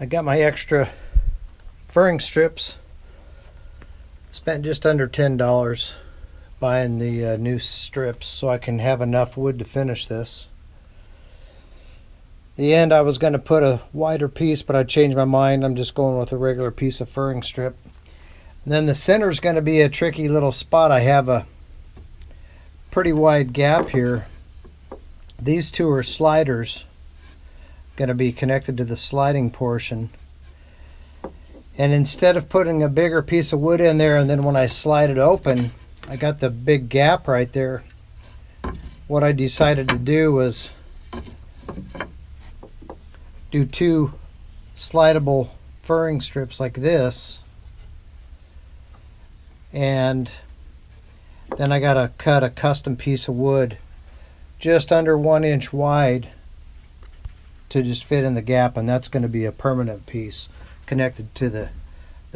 I got my extra furring strips. Spent just under $10 buying the new strips so I can have enough wood to finish this. In the end, I was going to put a wider piece, but I changed my mind. I'm just going with a regular piece of furring strip. And then the center is going to be a tricky little spot. I have a pretty wide gap here. These two are sliders, going to be connected to the sliding portion. And instead of putting a bigger piece of wood in there and then when I slide it open, I got the big gap right there. What I decided to do was do two slidable furring strips like this, and then I gotta cut a custom piece of wood just under 1 inch wide to just fit in the gap, and that's going to be a permanent piece connected to the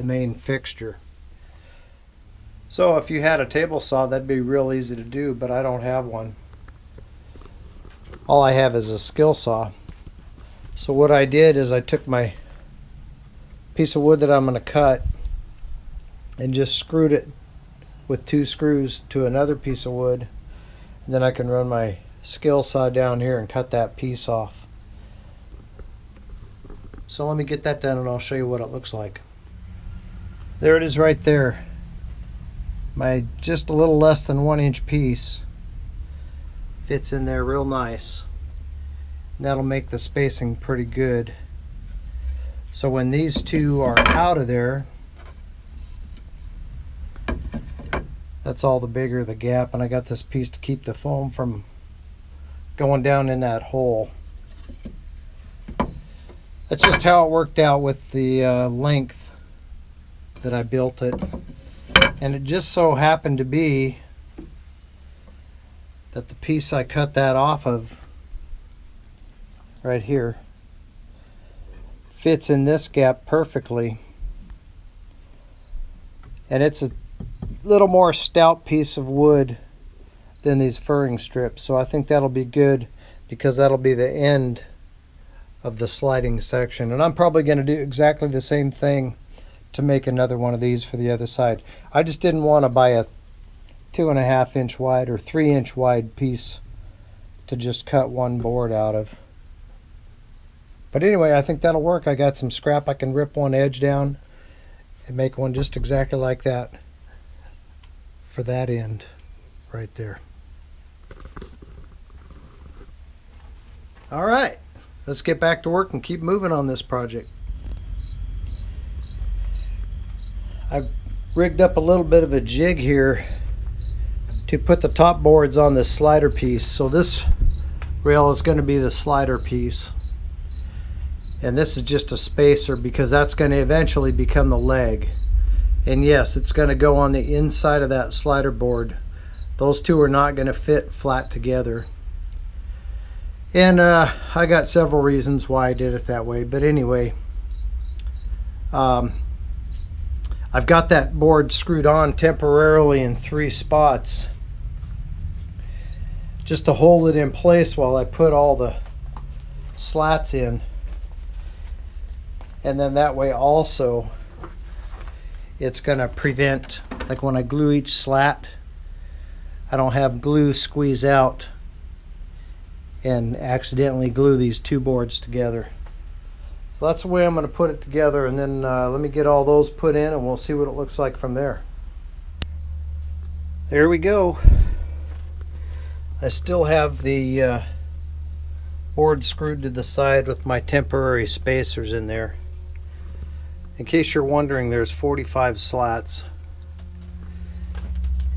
main fixture. So if you had a table saw, that'd be real easy to do, but I don't have one. All I have is a skill saw. So what I did is I took my piece of wood that I'm going to cut and just screwed it with 2 screws to another piece of wood, and then I can run my skill saw down here and cut that piece off. So let me get that done and I'll show you what it looks like. There it is right there. My just a little less than 1 inch piece fits in there real nice. That'll make the spacing pretty good. So when these two are out of there, that's all the bigger the gap, and I got this piece to keep the foam from going down in that hole. That's just how it worked out with the length that I built it. And it just so happened to be that the piece I cut that off of right here fits in this gap perfectly, and it's a little more stout piece of wood than these furring strips, so I think that'll be good because that'll be the end of the sliding section. And I'm probably going to do exactly the same thing to make another one of these for the other side. I just didn't want to buy a 2.5 inch wide or 3 inch wide piece to just cut one board out of. But anyway, I think that'll work. I got some scrap. I can rip one edge down and make one just exactly like that for that end right there. All right, let's get back to work and keep moving on this project. I've rigged up a little bit of a jig here to put the top boards on this slider piece. So this rail is going to be the slider piece, and this is just a spacer because that's going to eventually become the leg. And yes, it's going to go on the inside of that slider board. Those two are not going to fit flat together. And I got several reasons why I did it that way, but anyway, I've got that board screwed on temporarily in 3 spots just to hold it in place while I put all the slats in. And then that way also it's going to prevent, like when I glue each slat, I don't have glue squeeze out and accidentally glue these 2 boards together. So that's the way I'm going to put it together, and then let me get all those put in and we'll see what it looks like from there. There we go. I still have the board screwed to the side with my temporary spacers in there. In case you're wondering, there's 45 slats.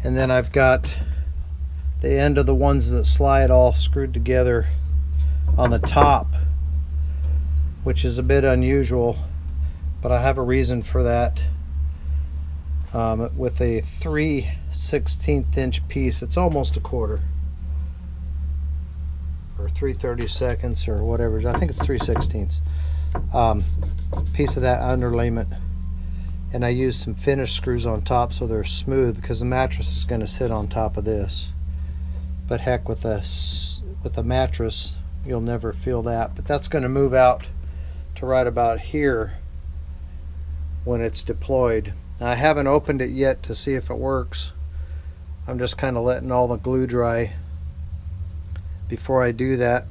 And then I've got the end of the ones that slide all screwed together on the top, which is a bit unusual, but I have a reason for that. With a 3/16 inch piece, it's almost a quarter. or 3/32 or whatever. I think it's 3/16 piece of that underlayment, and I used some finish screws on top so they're smooth, because the mattress is going to sit on top of this. But heck, with the mattress you'll never feel that. But that's going to move out to right about here when it's deployed. Now, I haven't opened it yet to see if it works. I'm just kind of letting all the glue dry before I do that.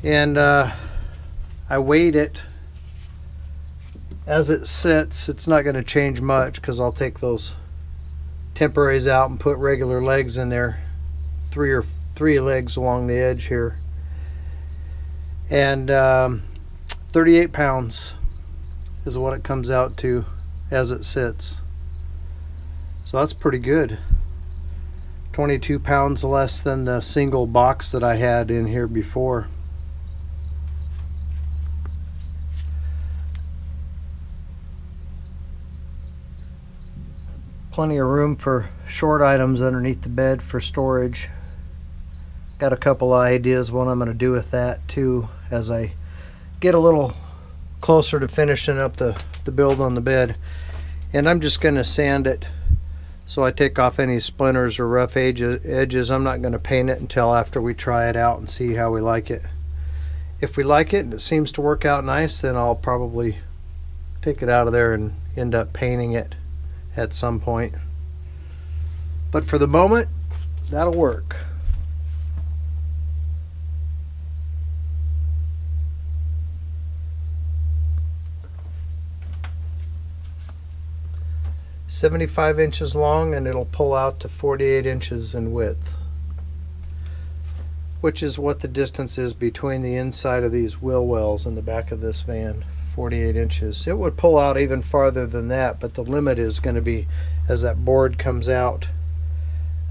And I weight it as it sits. It's not going to change much because I'll take those temporaries out and put regular legs in there, three legs along the edge here. And 38 pounds is what it comes out to as it sits. So that's pretty good. 22 pounds less than the single box that I had in here before. Plenty of room for short items underneath the bed for storage. Got a couple of ideas what I'm going to do with that too as I get a little closer to finishing up the build on the bed. And I'm just going to sand it so I take off any splinters or rough edges. I'm not going to paint it until after we try it out and see how we like it. If we like it and it seems to work out nice, then I'll probably take it out of there and end up painting it at some point. But for the moment, that'll work. "75 inches long, and it'll pull out to 48 inches in width, which is what the distance is between the inside of these wheel wells in the back of this van. 48 inches. It would pull out even farther than that, but the limit is going to be as that board comes out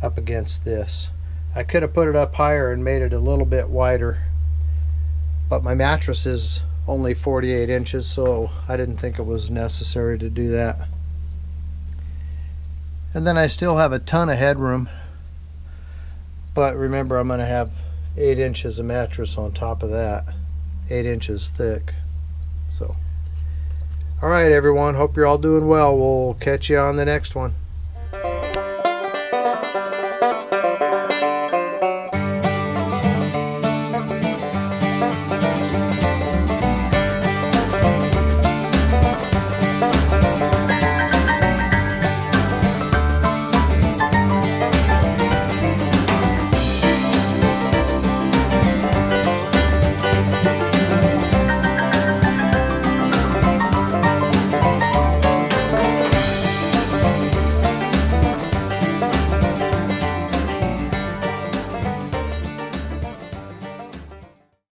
up against this. I could have put it up higher and made it a little bit wider, but my mattress is only 48 inches, so I didn't think it was necessary to do that. And then I still have a ton of headroom, but remember, I'm going to have 8 inches of mattress on top of that, 8 inches thick. So, all right, everyone, hope you're all doing well. We'll catch you on the next one.